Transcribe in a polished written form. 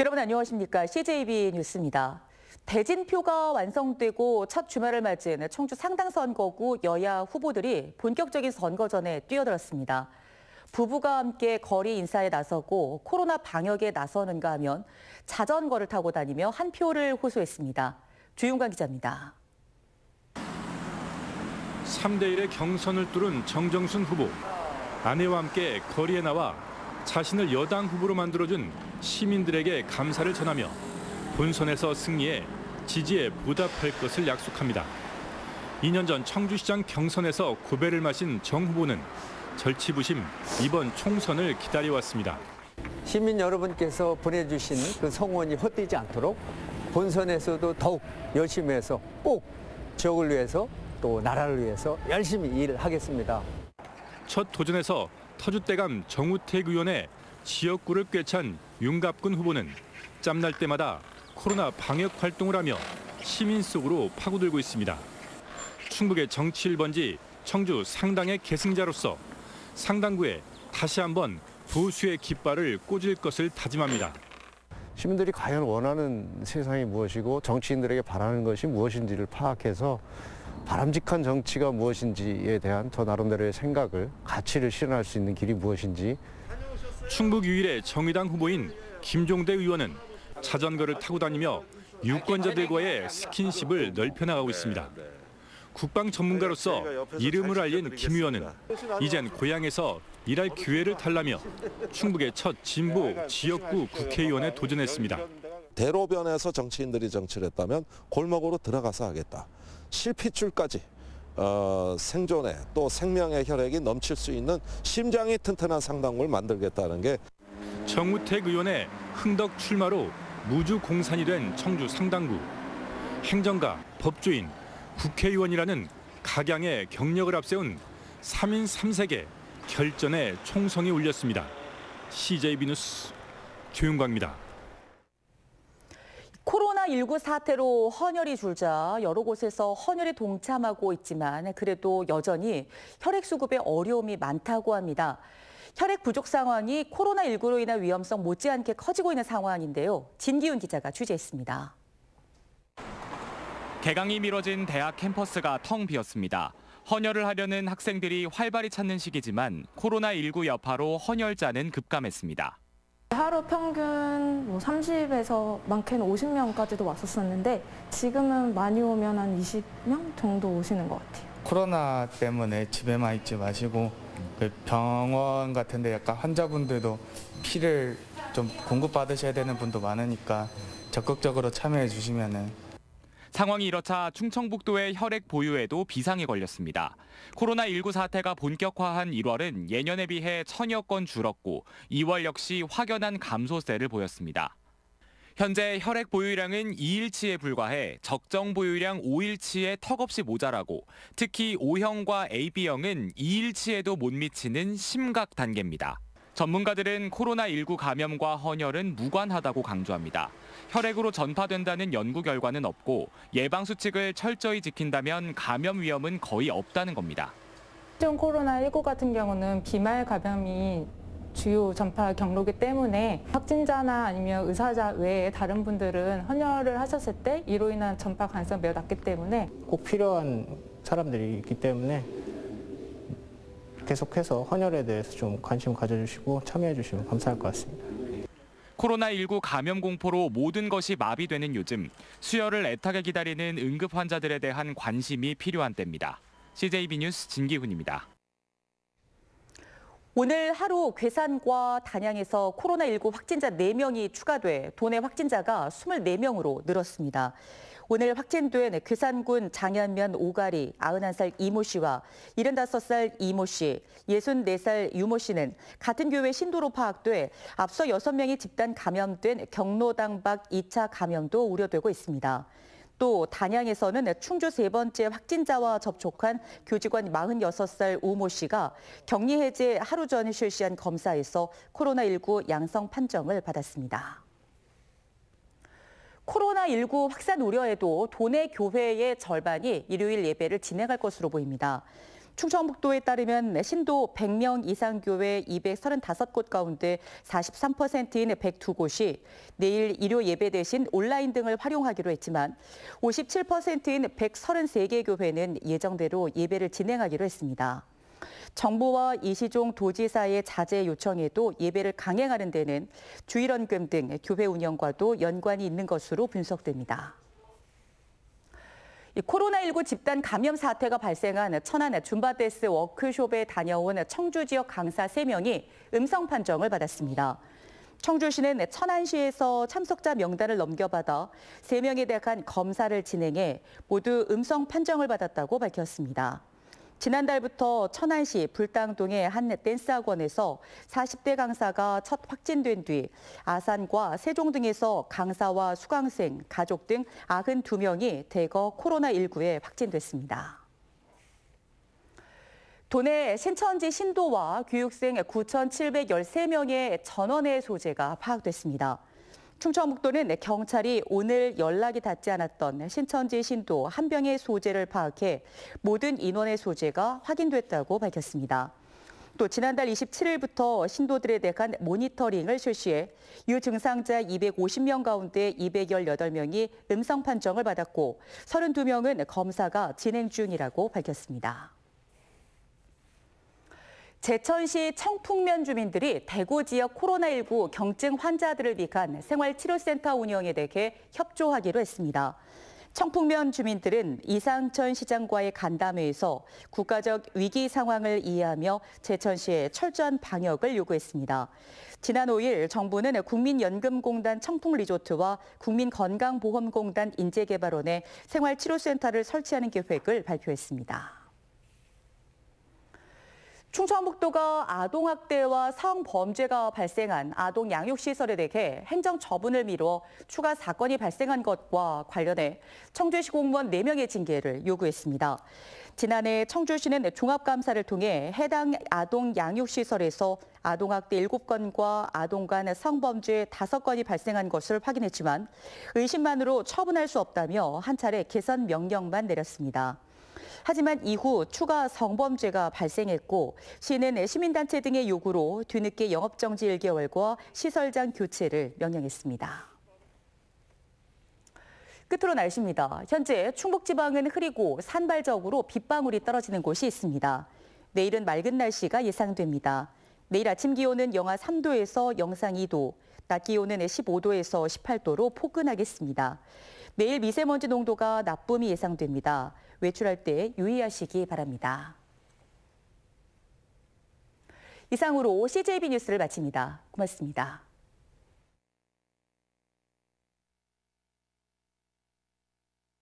여러분 안녕하십니까? CJB 뉴스입니다. 대진표가 완성되고 첫 주말을 맞이한 청주 상당선거구 여야 후보들이 본격적인 선거전에 뛰어들었습니다. 부부가 함께 거리 인사에 나서고 코로나 방역에 나서는가 하면 자전거를 타고 다니며 한 표를 호소했습니다. 주윤관 기자입니다. 3대1의 경선을 뚫은 정정순 후보. 아내와 함께 거리에 나와 자신을 여당 후보로 만들어준 시민들에게 감사를 전하며 본선에서 승리해 지지에 보답할 것을 약속합니다. 2년 전 청주시장 경선에서 고배를 마신 정 후보는 절치부심 이번 총선을 기다려왔습니다. 시민 여러분께서 보내주신 그 성원이 헛되지 않도록 본선에서도 더욱 열심히 해서 꼭 지역을 위해서 또 나라를 위해서 열심히 일하겠습니다. 첫 도전에서 터줏대감 정우택 의원의 지역구를 꿰찬 윤갑근 후보는 짬날 때마다 코로나 방역 활동을 하며 시민 속으로 파고들고 있습니다. 충북의 정치 1번지 청주 상당의 계승자로서 상당구에 다시 한번 보수의 깃발을 꽂을 것을 다짐합니다. 시민들이 과연 원하는 세상이 무엇이고 정치인들에게 바라는 것이 무엇인지를 파악해서 바람직한 정치가 무엇인지에 대한 저 나름대로의 생각을, 가치를 실현할 수 있는 길이 무엇인지. 충북 유일의 정의당 후보인 김종대 의원은 자전거를 타고 다니며 유권자들과의 스킨십을 넓혀나가고 있습니다. 국방 전문가로서 이름을 알린 김 의원은 이젠 고향에서 일할 기회를 달라며 충북의 첫 진보 지역구 국회의원에 도전했습니다. 대로변에서 정치인들이 정치를 했다면 골목으로 들어가서 하겠다. 실핏줄까지 생존에 또 생명의 혈액이 넘칠 수 있는 심장이 튼튼한 상당구를 만들겠다는 게 정우택 의원의 흥덕 출마로 무주공산이 된 청주 상당구. 행정가, 법조인, 국회의원이라는 각양의 경력을 앞세운 3인 3색의 결전의 총성이 울렸습니다. CJB 뉴스 조윤광입니다. 코로나19 사태로 헌혈이 줄자 여러 곳에서 헌혈에 동참하고 있지만 그래도 여전히 혈액 수급에 어려움이 많다고 합니다. 혈액 부족 상황이 코로나19로 인한 위험성 못지않게 커지고 있는 상황인데요. 진기훈 기자가 취재했습니다. 개강이 미뤄진 대학 캠퍼스가 텅 비었습니다. 헌혈을 하려는 학생들이 활발히 찾는 시기지만 코로나19 여파로 헌혈자는 급감했습니다. 하루 평균 30에서 많게는 50명까지도 왔었었는데 지금은 많이 오면 한 20명 정도 오시는 것 같아요. 코로나 때문에 집에만 있지 마시고 병원 같은 데 약간 환자분들도 피를 좀 공급받으셔야 되는 분도 많으니까 적극적으로 참여해 주시면은. 상황이 이렇자 충청북도의 혈액 보유에도 비상이 걸렸습니다. 코로나19 사태가 본격화한 1월은 예년에 비해 1000여 건 줄었고 2월 역시 확연한 감소세를 보였습니다. 현재 혈액 보유량은 2일치에 불과해 적정 보유량 5일치에 턱없이 모자라고 특히 O형과 AB형은 2일치에도 못 미치는 심각 단계입니다. 전문가들은 코로나19 감염과 헌혈은 무관하다고 강조합니다. 혈액으로 전파된다는 연구 결과는 없고 예방 수칙을 철저히 지킨다면 감염 위험은 거의 없다는 겁니다. 지금 코로나19 같은 경우는 비말 감염이 주요 전파 경로이기 때문에 확진자나 아니면 의사자 외에 다른 분들은 헌혈을 하셨을 때 이로 인한 전파 가능성이 매우 낮기 때문에 꼭 필요한 사람들이 있기 때문에 계속해서 헌혈에 대해서 좀 관심 가져주시고 참여해 주시면 감사할 것 같습니다. 코로나19 감염 공포로 모든 것이 마비되는 요즘 수혈을 애타게 기다리는 응급 환자들에 대한 관심이 필요한 때입니다. CJB 뉴스 진기훈입니다. 오늘 하루 괴산과 단양에서 코로나19 확진자 4명이 추가돼 도내 확진자가 24명으로 늘었습니다. 오늘 확진된 괴산군 장안면 오가리 91살 이모 씨와 75살 이모 씨, 64살 유모 씨는 같은 교회 신도로 파악돼 앞서 6명이 집단 감염된 경로당 밖 2차 감염도 우려되고 있습니다. 또 단양에서는 충주 3번째 확진자와 접촉한 교직원 46살 우모 씨가 격리 해제 하루 전 실시한 검사에서 코로나19 양성 판정을 받았습니다. 코로나19 확산 우려에도 도내 교회의 절반이 일요일 예배를 진행할 것으로 보입니다. 충청북도에 따르면 신도 100명 이상 교회 235곳 가운데 43%인 102곳이 내일 일요 예배 대신 온라인 등을 활용하기로 했지만 57%인 133개 교회는 예정대로 예배를 진행하기로 했습니다. 정부와 이시종 도지사의 자제 요청에도 예배를 강행하는 데는 주일원금 등 교회 운영과도 연관이 있는 것으로 분석됩니다. 코로나19 집단 감염 사태가 발생한 천안 줌바댄스 워크숍에 다녀온 청주 지역 강사 3명이 음성 판정을 받았습니다. 청주시는 천안시에서 참석자 명단을 넘겨받아 3명에 대한 검사를 진행해 모두 음성 판정을 받았다고 밝혔습니다. 지난달부터 천안시 불당동의 한 댄스학원에서 40대 강사가 첫 확진된 뒤 아산과 세종 등에서 강사와 수강생, 가족 등 92명이 대거 코로나19에 확진됐습니다. 도내 신천지 신도와 교육생 9,713명의 전원의 소재가 파악됐습니다. 충청북도는 경찰이 오늘 연락이 닿지 않았던 신천지 신도 한 명의 소재를 파악해 모든 인원의 소재가 확인됐다고 밝혔습니다. 또 지난달 27일부터 신도들에 대한 모니터링을 실시해 유증상자 250명 가운데 218명이 음성 판정을 받았고 32명은 검사가 진행 중이라고 밝혔습니다. 제천시 청풍면 주민들이 대구 지역 코로나19 경증 환자들을 위한 생활치료센터 운영에 대해 협조하기로 했습니다. 청풍면 주민들은 이상천 시장과의 간담회에서 국가적 위기 상황을 이해하며 제천시에 철저한 방역을 요구했습니다. 지난 5일 정부는 국민연금공단 청풍리조트와 국민건강보험공단 인재개발원에 생활치료센터를 설치하는 계획을 발표했습니다. 충청북도가 아동학대와 성범죄가 발생한 아동 양육시설에 대해 행정처분을 미뤄 추가 사건이 발생한 것과 관련해 청주시 공무원 4명의 징계를 요구했습니다. 지난해 청주시는 종합감사를 통해 해당 아동 양육시설에서 아동학대 7건과 아동 간 성범죄 5건이 발생한 것을 확인했지만 의심만으로 처분할 수 없다며 한 차례 개선 명령만 내렸습니다. 하지만 이후 추가 성범죄가 발생했고 시는 시민단체 등의 요구로 뒤늦게 영업정지 1개월과 시설장 교체를 명령했습니다. 끝으로 날씨입니다. 현재 충북지방은 흐리고 산발적으로 빗방울이 떨어지는 곳이 있습니다. 내일은 맑은 날씨가 예상됩니다. 내일 아침 기온은 영하 3도에서 영상 2도, 낮 기온은 15도에서 18도로 포근하겠습니다. 내일 미세먼지 농도가 나쁨이 예상됩니다. 외출할 때 유의하시기 바랍니다. 이상으로 CJB 뉴스를 마칩니다. 고맙습니다.